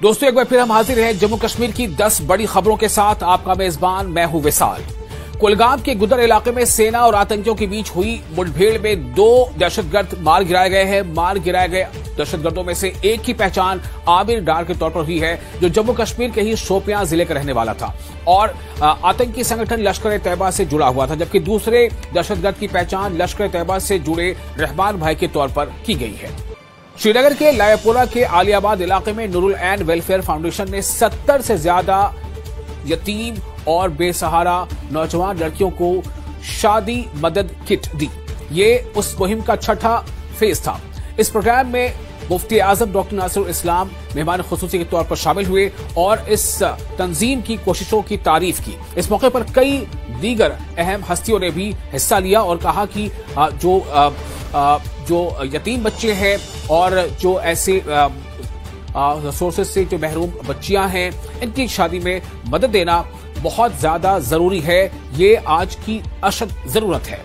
दोस्तों एक बार फिर हम हाजिर हैं जम्मू कश्मीर की 10 बड़ी खबरों के साथ। आपका मेजबान मैं हूं विशाल। कुलगाम के गुदर इलाके में सेना और आतंकियों के बीच हुई मुठभेड़ में 2 दहशतगर्द मार गिराए गए हैं। मार गिराए गए दहशतगर्दों में से एक की पहचान आमिर डार के तौर पर हुई है, जो जम्मू कश्मीर के ही शोपियां जिले का रहने वाला था और आतंकी संगठन लश्कर तैयबा से जुड़ा हुआ था, जबकि दूसरे दहशतगर्द की पहचान लश्कर तैयबा से जुड़े रहमान भाई के तौर पर की गई है। श्रीनगर के लायापुरा के आलियाबाद इलाके में नूरुल ऐन वेलफेयर फाउंडेशन ने 70 से ज्यादा यतीम और बेसहारा नौजवान लड़कियों को शादी मदद किट दी। ये उस मुहिम का छठा फेज था। इस प्रोग्राम में मुफ्ती आजम डॉक्टर नासिरुल इस्लाम मेहमान खुसूसी के तौर पर शामिल हुए और इस तंजीम की कोशिशों की तारीफ की। इस मौके पर कई दीगर अहम हस्तियों ने भी हिस्सा लिया और कहा कि जो यतीम बच्चे हैं और जो ऐसे सोर्सेज से जो महरूम बच्चियां हैं, इनकी शादी में मदद देना बहुत ज्यादा जरूरी है। ये आज की अशद जरूरत है।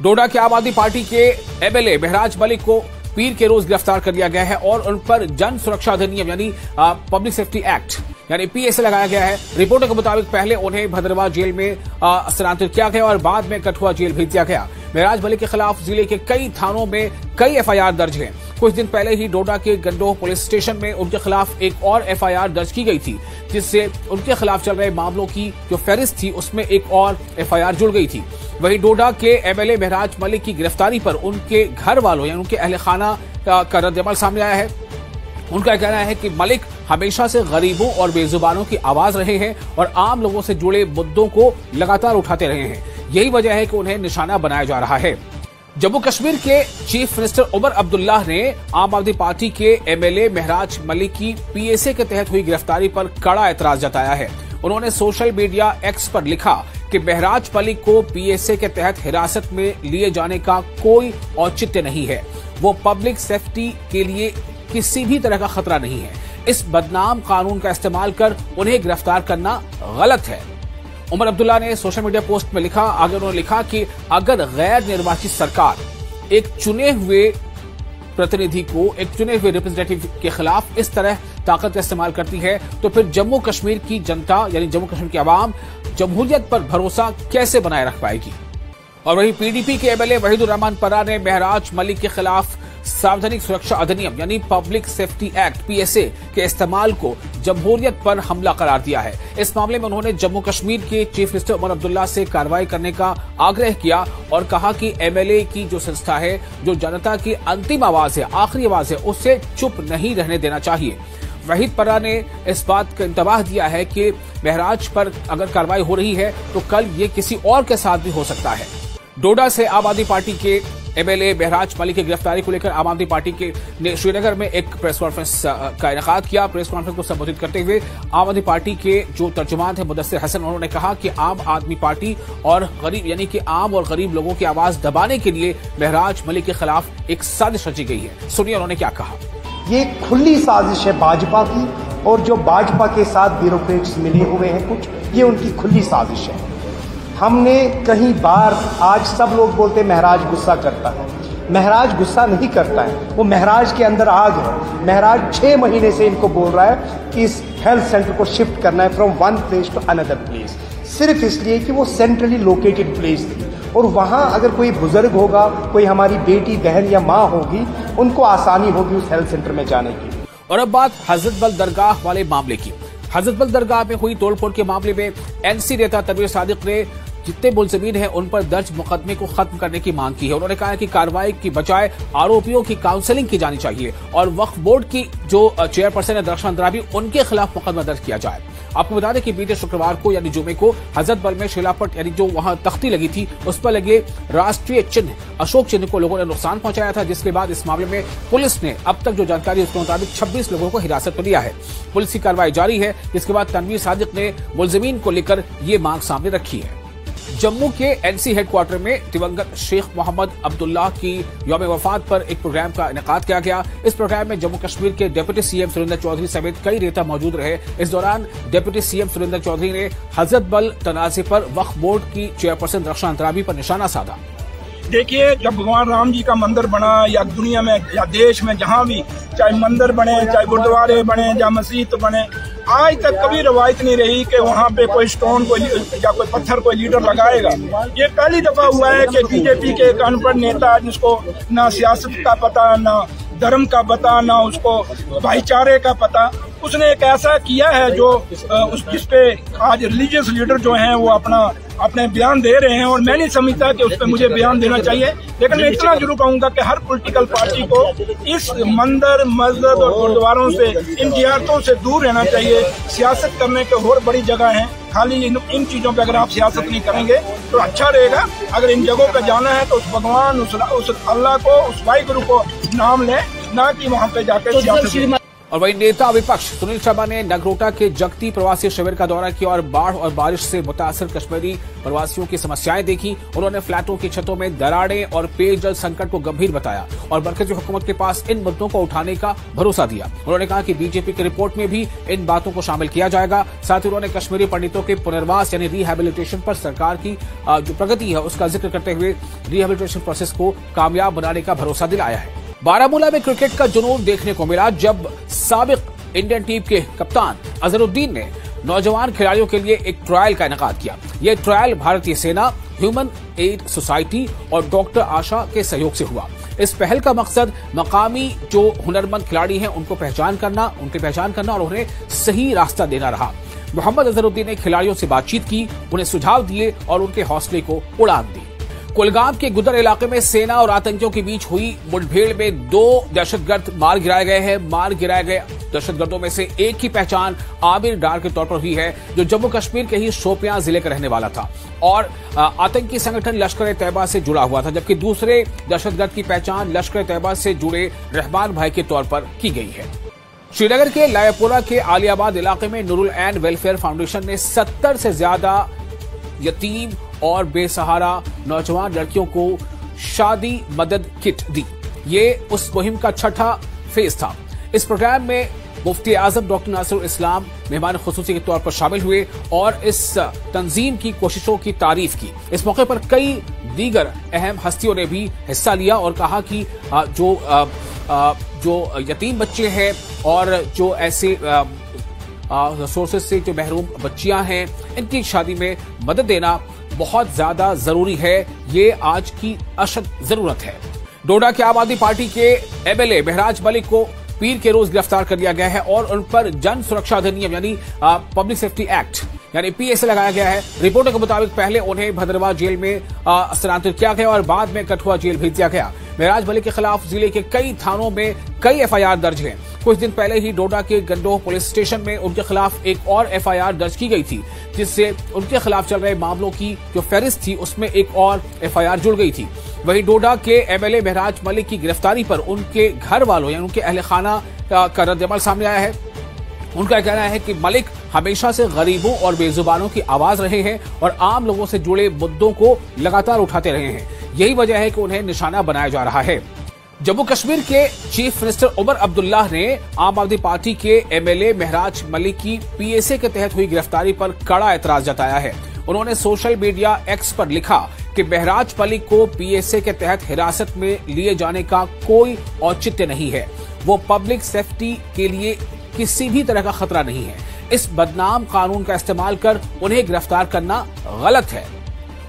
डोडा के आम आदमी पार्टी के एमएलए महराज मलिक को पीर के रोज गिरफ्तार कर लिया गया है और उन पर जन सुरक्षा अधिनियम यानी पब्लिक सेफ्टी एक्ट यानी पीएसए लगाया गया है। रिपोर्टों के मुताबिक पहले उन्हें भद्रवाह जेल में स्थानांतरित किया गया और बाद में कठुआ जेल भेज दिया गया। महराज मलिक के खिलाफ जिले के कई थानों में कई एफआईआर दर्ज हैं। कुछ दिन पहले ही डोडा के गंडोह पुलिस स्टेशन में उनके खिलाफ एक और एफआईआर दर्ज की गई थी, जिससे उनके खिलाफ चल रहे मामलों की जो फहरिस्त थी उसमें एक और एफआईआर जुड़ गई थी। वहीं डोडा के एमएलए महराज मलिक की गिरफ्तारी पर उनके घर वालों यानी उनके अहले खाना का रद्दअमल सामने आया है। उनका कहना है कि मलिक हमेशा से गरीबों और बेजुबानों की आवाज रहे हैं और आम लोगों से जुड़े मुद्दों को लगातार उठाते रहे हैं। यही वजह है कि उन्हें निशाना बनाया जा रहा है। जम्मू कश्मीर के चीफ मिनिस्टर उमर अब्दुल्लाह ने आम आदमी पार्टी के एमएलए महराज मलिक की पीएसए के तहत हुई गिरफ्तारी पर कड़ा एतराज जताया है। उन्होंने सोशल मीडिया एक्स पर लिखा कि महराज मलिक को पीएसए के तहत हिरासत में लिए जाने का कोई औचित्य नहीं है। वो पब्लिक सेफ्टी के लिए किसी भी तरह का खतरा नहीं है। इस बदनाम कानून का इस्तेमाल कर उन्हें गिरफ्तार करना गलत है। उमर अब्दुल्ला ने सोशल मीडिया पोस्ट में लिखा, आगे उन्होंने लिखा कि अगर गैर निर्वाचित सरकार एक चुने हुए प्रतिनिधि को, एक चुने हुए रिप्रेजेंटेटिव के खिलाफ इस तरह ताकत का इस्तेमाल करती है तो फिर जम्मू कश्मीर की जनता यानी जम्मू कश्मीर की आवाम जमहूरियत पर भरोसा कैसे बनाए रख पाएगी। और वहीं पीडीपी के एमएलए वहीदुर रहमान परा ने महराज मलिक के खिलाफ सार्वजनिक सुरक्षा अधिनियम यानी पब्लिक सेफ्टी एक्ट पीएसए के इस्तेमाल को जमहूरियत पर हमला करार दिया है। इस मामले में उन्होंने जम्मू कश्मीर के चीफ मिनिस्टर उमर अब्दुल्ला से कार्रवाई करने का आग्रह किया और कहा कि एमएलए की जो संस्था है, जो जनता की अंतिम आवाज है, आखिरी आवाज है, उससे चुप नहीं रहने देना चाहिए। वहीद परा ने इस बात का इंतबाह दिया है कि महराज पर अगर कार्रवाई हो रही है तो कल ये किसी और के साथ भी हो सकता है। डोडा से आम आदमी पार्टी के एमएलए महराज मलिक की गिरफ्तारी को लेकर आम आदमी पार्टी के ने श्रीनगर में एक प्रेस कॉन्फ्रेंस का इनेकाद किया। प्रेस कॉन्फ्रेंस को संबोधित करते हुए आम आदमी पार्टी के जो तर्जुमान थे मुदस्सिर हसन, उन्होंने कहा कि आम आदमी पार्टी और गरीब यानी कि आम और गरीब लोगों की आवाज दबाने के लिए महराज मलिक के खिलाफ एक साजिश रची गई है। सुनिए उन्होंने क्या कहा। ये खुली साजिश है भाजपा की और जो भाजपा के साथ ब्यूरोक्रेट्स मिले हुए हैं कुछ, ये उनकी खुली साजिश है। हमने कहीं बार, आज सब लोग बोलते हैं महराज गुस्सा करता है। महराज गुस्सा नहीं करता है, वो महराज के अंदर आग है। महराज 6 महीने से इनको बोल रहा है कि इस हेल्थ सेंटर को शिफ्ट करना है from one place to another place, सिर्फ इसलिए कि वो सेंट्रली लोकेटेड प्लेस थी और वहाँ अगर कोई बुजुर्ग होगा, कोई हमारी बेटी बहन या माँ होगी, उनको आसानी होगी उस हेल्थ सेंटर में जाने की। और अब बात हजरत बल दरगाह वाले मामले की। हजरत बल दरगाह में हुई तोड़फोड़ के मामले में एनसी नेता तनवीर सादिक ने जितने मुलजिमीन हैं उन पर दर्ज मुकदमे को खत्म करने की मांग की है। उन्होंने कहा कि कार्रवाई की बजाय आरोपियों की काउंसलिंग की जानी चाहिए और वक्फ बोर्ड की जो चेयरपर्सन है दरख्शान अंद्राबी, उनके खिलाफ मुकदमा दर्ज किया जाए। आपको बता दें कि बीते शुक्रवार को यानी जुमे को हजरत बल में शिलापट यानी जो वहां तख्ती लगी थी उस पर लगे राष्ट्रीय चिन्ह अशोक चिन्ह को लोगों ने नुकसान पहुंचाया था, जिसके बाद इस मामले में पुलिस ने अब तक जो जानकारी है उसके मुताबिक 26 लोगों को हिरासत में लिया है। पुलिस की कार्रवाई जारी है, जिसके बाद तनवीर सादिक ने मुलजिमीन को लेकर ये मांग सामने रखी है। जम्मू के एनसी हेडक्वार्टर में दिवंगत शेख मोहम्मद अब्दुल्लाह की यौम वफात पर एक प्रोग्राम का इनेकाद किया गया। इस प्रोग्राम में जम्मू कश्मीर के डिप्टी सीएम सुरेंद्र चौधरी समेत कई नेता मौजूद रहे। इस दौरान डिप्टी सीएम सुरेंद्र चौधरी ने हजरत बल तनाज़े पर वक्फ बोर्ड की चेयरपर्सन दरख्शान अंद्राबी पर निशाना साधा। देखिए, जब भगवान राम जी का मंदिर बना या दुनिया में या देश में जहाँ भी, चाहे मंदिर बने, चाहे गुरुद्वारे बने, या मस्जिद बने, आज तक कभी रवायत नहीं रही कि वहाँ पे कोई स्टोन को या कोई पत्थर कोई लीडर लगाएगा। ये पहली दफा हुआ है कि बीजेपी के एक अनपढ़ नेता जिसको ना सियासत का पता, ना धर्म का पता, ना उसको भाईचारे का पता, उसने एक ऐसा किया है जो जिसपे आज रिलीजियस लीडर जो हैं वो अपने बयान दे रहे हैं, और मैं नहीं समझता कि उस पर मुझे बयान देना चाहिए। लेकिन मैं इतना जरूर कहूंगा कि हर पॉलिटिकल पार्टी को इस मंदिर, मस्जिद और गुरुद्वारों से, इन जियारतों से दूर रहना चाहिए। सियासत करने के और बड़ी जगह है, खाली इन चीजों पे अगर आप सियासत नहीं करेंगे तो अच्छा रहेगा। अगर इन जगहों पे जाना है तो उस भगवान, उस अल्लाह को, उस वाहिगुरु को नाम लें, ना कि वहाँ पे जाकर सियासत। और वहीं नेता विपक्ष सुनील शर्मा ने नगरोटा के जगती प्रवासी शिविर का दौरा किया और बाढ़ और बारिश से मुतासर कश्मीरी प्रवासियों की समस्याएं देखी। उन्होंने फ्लैटों की छतों में दरारें और पेयजल संकट को गंभीर बताया और मरकजी हुकूमत के पास इन मुद्दों को उठाने का भरोसा दिया। उन्होंने कहा कि बीजेपी की रिपोर्ट में भी इन बातों को शामिल किया जाएगा। साथ ही उन्होंने कश्मीरी पंडितों के पुनर्वास यानी रिहेबिलिटेशन पर सरकार की जो प्रगति है उसका जिक्र करते हुए रिहेबिलिटेशन प्रोसेस को कामयाब बनाने का भरोसा दिलाया है। बारामूला में क्रिकेट का जुनून देखने को मिला जब साबिक इंडियन टीम के कप्तान अजहरुद्दीन ने नौजवान खिलाड़ियों के लिए एक ट्रायल का इनेकाद किया। यह ट्रायल भारतीय सेना, ह्यूमन एड सोसाइटी और डॉक्टर आशा के सहयोग से हुआ। इस पहल का मकसद मकामी जो हुनरमंद खिलाड़ी हैं उनकी पहचान करना और उन्हें सही रास्ता देना रहा। मोहम्मद अजहरुद्दीन ने खिलाड़ियों से बातचीत की, उन्हें सुझाव दिए और उनके हौसले को उड़ान दी। कुलगाम के गुदर इलाके में सेना और आतंकियों के बीच हुई मुठभेड़ में 2 दहशतगर्द मार गिराए गए हैं। मार गिराए गए दहशतगर्दों में से एक की पहचान आमिर डार के तौर पर हुई है, जो जम्मू कश्मीर के ही शोपियां जिले का रहने वाला था और आतंकी संगठन लश्कर तैयबा से जुड़ा हुआ था, जबकि दूसरे दहशतगर्द की पहचान लश्कर तैयबा से जुड़े रहमान भाई के तौर पर की गई है। श्रीनगर के लायापुरा के आलियाबाद इलाके में नूरुल ऐन वेलफेयर फाउंडेशन ने 70 से ज्यादा यतीम और बेसहारा नौजवान लड़कियों को शादी मदद किट दी। ये उस मुहिम का छठा फेज था। इस प्रोग्राम में मुफ्ती आजम डॉक्टर नासिरुल इस्लाम मेहमान खुसूसी के तौर पर शामिल हुए और इस तंजीम की कोशिशों की तारीफ की। इस मौके पर कई दीगर अहम हस्तियों ने भी हिस्सा लिया और कहा कि जो यतीम बच्चे हैं और जो ऐसे सोर्सेज से जो महरूम बच्चियां हैं, इनकी शादी में मदद देना बहुत ज्यादा जरूरी है। ये आज की अशद जरूरत है। डोडा के आम आदमी पार्टी के एमएलए महराज मलिक को पीर के रोज गिरफ्तार कर लिया गया है और उन पर जन सुरक्षा अधिनियम यानी पब्लिक सेफ्टी एक्ट यानी पीएसए लगाया गया है। रिपोर्टों के मुताबिक पहले उन्हें भद्रवाह जेल में स्थानांतरित किया गया और बाद में कठुआ जेल भेज दिया गया। महराज मलिक के खिलाफ जिले के कई थानों में कई एफआईआर दर्ज हैं। कुछ दिन पहले ही डोडा के गंडोह पुलिस स्टेशन में उनके खिलाफ एक और एफआईआर दर्ज की गई थी, जिससे उनके खिलाफ चल रहे मामलों की जो फहरिस्त थी उसमें एक और एफआईआर जुड़ गई थी। वहीं डोडा के एमएलए महराज मलिक की गिरफ्तारी पर उनके घर वालों यानी उनके अहले खाना का रद्दअमल सामने आया है। उनका कहना है कि मलिक हमेशा से गरीबों और बेजुबानों की आवाज रहे हैं और आम लोगों से जुड़े मुद्दों को लगातार उठाते रहे हैं। यही वजह है कि उन्हें निशाना बनाया जा रहा है। जम्मू कश्मीर के चीफ मिनिस्टर उमर अब्दुल्लाह ने आम आदमी पार्टी के एमएलए महराज मलिक की पीएसए के तहत हुई गिरफ्तारी पर कड़ा एतराज जताया है। उन्होंने सोशल मीडिया एक्स पर लिखा कि महराज मलिक को पीएसए के तहत हिरासत में लिए जाने का कोई औचित्य नहीं है। वो पब्लिक सेफ्टी के लिए किसी भी तरह का खतरा नहीं है। इस बदनाम कानून का इस्तेमाल कर उन्हें गिरफ्तार करना गलत है।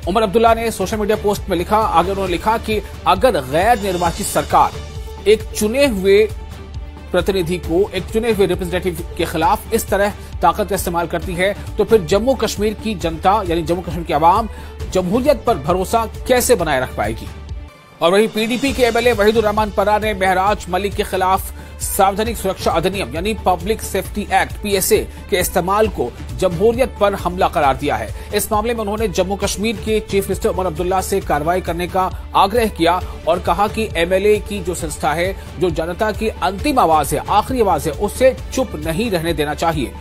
उमर अब्दुल्ला ने सोशल मीडिया पोस्ट में लिखा, आगे उन्होंने लिखा कि अगर गैर निर्वाचित सरकार एक चुने हुए प्रतिनिधि को, एक चुने हुए रिप्रेजेंटेटिव के खिलाफ इस तरह ताकत का इस्तेमाल करती है तो फिर जम्मू कश्मीर की जनता यानी जम्मू कश्मीर की आवाम जमहूरियत पर भरोसा कैसे बनाए रख पाएगी। और वहीं पीडीपी के एमएलए वहीदुर रहमान परा ने महराज मलिक के खिलाफ सार्वजनिक सुरक्षा अधिनियम यानी पब्लिक सेफ्टी एक्ट पीएसए के इस्तेमाल को जमहूरियत पर हमला करार दिया है। इस मामले में उन्होंने जम्मू कश्मीर के चीफ मिनिस्टर उमर अब्दुल्ला से कार्रवाई करने का आग्रह किया और कहा कि एमएलए की जो संस्था है, जो जनता की अंतिम आवाज है, आखिरी आवाज है, उससे चुप नहीं रहने देना चाहिए।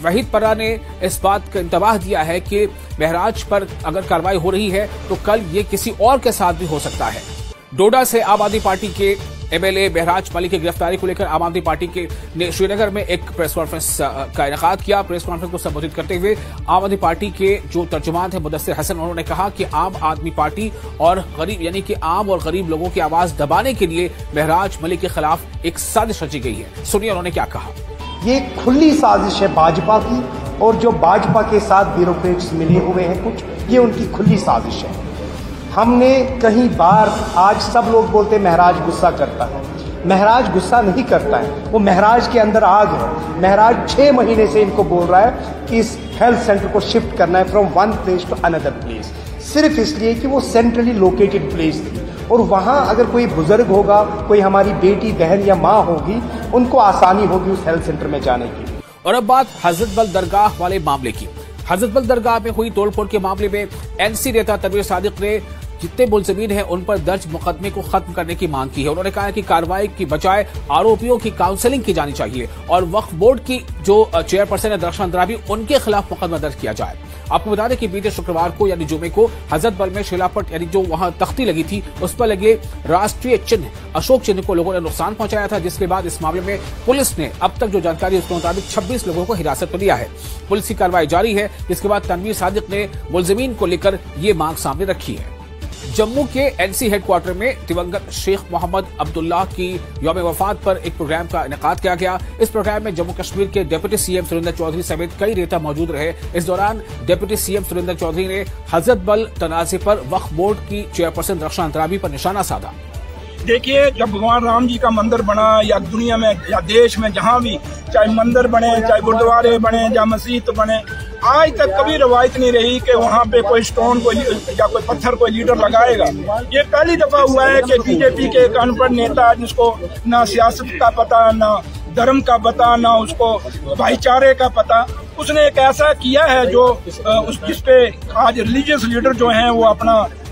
वहीद परा ने इस बात का इंतबाह दिया है कि महराज पर अगर कार्रवाई हो रही है तो कल ये किसी और के साथ भी हो सकता है। डोडा से आम आदमी पार्टी के एमएलए महराज मलिक की गिरफ्तारी को लेकर आम आदमी पार्टी के ने श्रीनगर में एक प्रेस कॉन्फ्रेंस का इनेकाद किया। प्रेस कॉन्फ्रेंस को संबोधित करते हुए आम आदमी पार्टी के जो तर्जुमान थे मुदस्सिर हसन, उन्होंने कहा कि आम आदमी पार्टी और गरीब यानी कि आम और गरीब लोगों की आवाज दबाने के लिए महराज मलिक के खिलाफ एक साजिश रची गई है। सुनिए उन्होंने क्या कहा। ये खुली साजिश है भाजपा की, और जो भाजपा के साथ ब्यूरोक्रेट्स मिले हुए हैं कुछ, ये उनकी खुली साजिश है। हमने कहीं बार, आज सब लोग बोलते महराज गुस्सा करता है, महराज गुस्सा नहीं करता है, वो महराज के अंदर आग है। महराज 6 महीने से इनको बोल रहा है कि इस हेल्थ सेंटर को शिफ्ट करना है from one place to another place, सिर्फ इसलिए कि वो सेंट्रली लोकेटेड प्लेस थी, और वहाँ अगर कोई बुजुर्ग होगा, कोई हमारी बेटी बहन या माँ होगी, उनको आसानी होगी उस हेल्थ सेंटर में जाने की। और अब बात हजरत बल दरगाह वाले मामले की। हजरत बल दरगाह में हुई तोड़फोड़ के मामले में एनसी नेता तनवीर सादिक ने जितने मुलजिमीन हैं उन पर दर्ज मुकदमे को खत्म करने की मांग की है। उन्होंने कहा है कि कार्रवाई की बजाय आरोपियों की काउंसलिंग की जानी चाहिए और वक्फ बोर्ड की जो चेयरपर्सन है दरख्शान अंद्राबी, उनके खिलाफ मुकदमा दर्ज किया जाए। आपको बता दें कि बीते शुक्रवार को यानी जुमे को हजरत बल में शिलापट यानी जो वहां तख्ती लगी थी उस पर लगे राष्ट्रीय चिन्ह अशोक चिन्ह को लोगों ने नुकसान पहुंचाया था, जिसके बाद इस मामले में पुलिस ने अब तक जो जानकारी उसके मुताबिक 26 लोगों को हिरासत में लिया है। पुलिस की कार्रवाई जारी है, जिसके बाद तनवीर सादिक ने मुलजिमीन को लेकर ये मांग सामने रखी है। जम्मू के एनसी हेडक्वार्टर में दिवंगत शेख मोहम्मद अब्दुल्लाह की यौम वफात पर एक प्रोग्राम का इनेकाद किया गया। इस प्रोग्राम में जम्मू कश्मीर के डिप्टी सीएम सुरेंद्र चौधरी समेत कई नेता मौजूद रहे। इस दौरान डिप्टी सीएम सुरेंद्र चौधरी ने हजरत बल तनाज़े पर वक्फ बोर्ड की चेयरपर्सन दरख्शान अंद्राबी पर निशाना साधा। देखिए, जब भगवान राम जी का मंदिर बना या दुनिया में या देश में जहाँ भी चाहे मंदिर बने, चाहे गुरुद्वारे बने या मस्जिद बने, आज तक कभी रवायत नहीं रही कि वहाँ पे कोई स्टोन कोई या कोई पत्थर कोई लीडर लगाएगा। ये पहली दफा हुआ है कि बीजेपी के एक अनपढ़ नेता जिसको ना सियासत का पता, ना धर्म का पता, ना उसको भाईचारे का पता, उसने एक ऐसा किया है जो जिसपे आज रिलीजियस लीडर जो हैं वो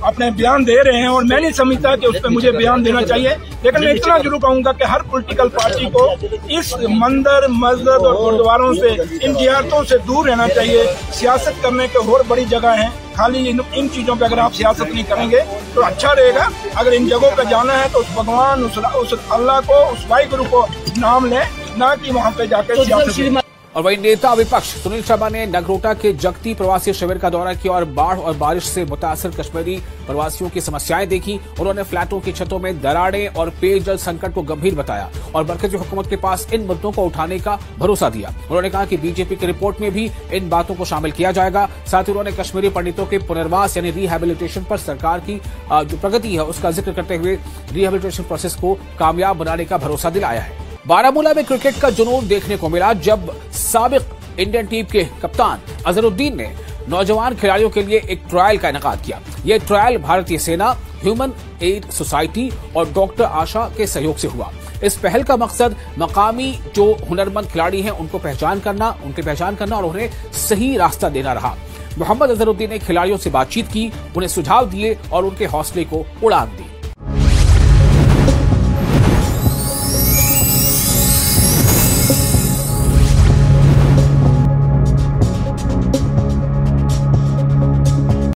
अपने बयान दे रहे हैं, और मैं नहीं समझता कि उस पर मुझे बयान देना चाहिए। लेकिन मैं इतना जरूर कहूंगा कि हर पॉलिटिकल पार्टी को इस मंदिर, मस्जिद और गुरुद्वारों से, इन जियारतों से दूर रहना चाहिए। सियासत करने के और बड़ी जगह है, खाली इन चीजों पे अगर आप सियासत नहीं करेंगे तो अच्छा रहेगा। अगर इन जगहों पे जाना है तो उस भगवान, उस अल्लाह को, उस वाहिगुरु को नाम लें, ना कि वहाँ पे जाकर सियासत। और वही नेता विपक्ष सुनील शर्मा ने नगरोटा के जगती प्रवासी शिविर का दौरा किया और बाढ़ और बारिश से मुतासर कश्मीरी प्रवासियों की समस्याएं देखी। उन्होंने फ्लैटों की छतों में दरारें और पेयजल संकट को गंभीर बताया और मरकजी हुकूमत के पास इन मुद्दों को उठाने का भरोसा दिया। उन्होंने कहा कि बीजेपी की रिपोर्ट में भी इन बातों को शामिल किया जाएगा। साथ ही उन्होंने कश्मीरी पंडितों के पुनर्वास यानी रिहेबिलिटेशन पर सरकार की जो प्रगति है उसका जिक्र करते हुए रिहेबिलिटेशन प्रोसेस को कामयाब बनाने का भरोसा दिलाया है। बारामूला में क्रिकेट का जुनून देखने को मिला जब साबिक इंडियन टीम के कप्तान अजहरुद्दीन ने नौजवान खिलाड़ियों के लिए एक ट्रायल का इनेकाद किया। यह ट्रायल भारतीय सेना, ह्यूमन एड सोसाइटी और डॉक्टर आशा के सहयोग से हुआ। इस पहल का मकसद मकामी जो हुनरमंद खिलाड़ी हैं उनकी पहचान करना और उन्हें सही रास्ता देना रहा। मोहम्मद अजहरुद्दीन ने खिलाड़ियों से बातचीत की, उन्हें सुझाव दिए और उनके हौसले को उड़ान दी।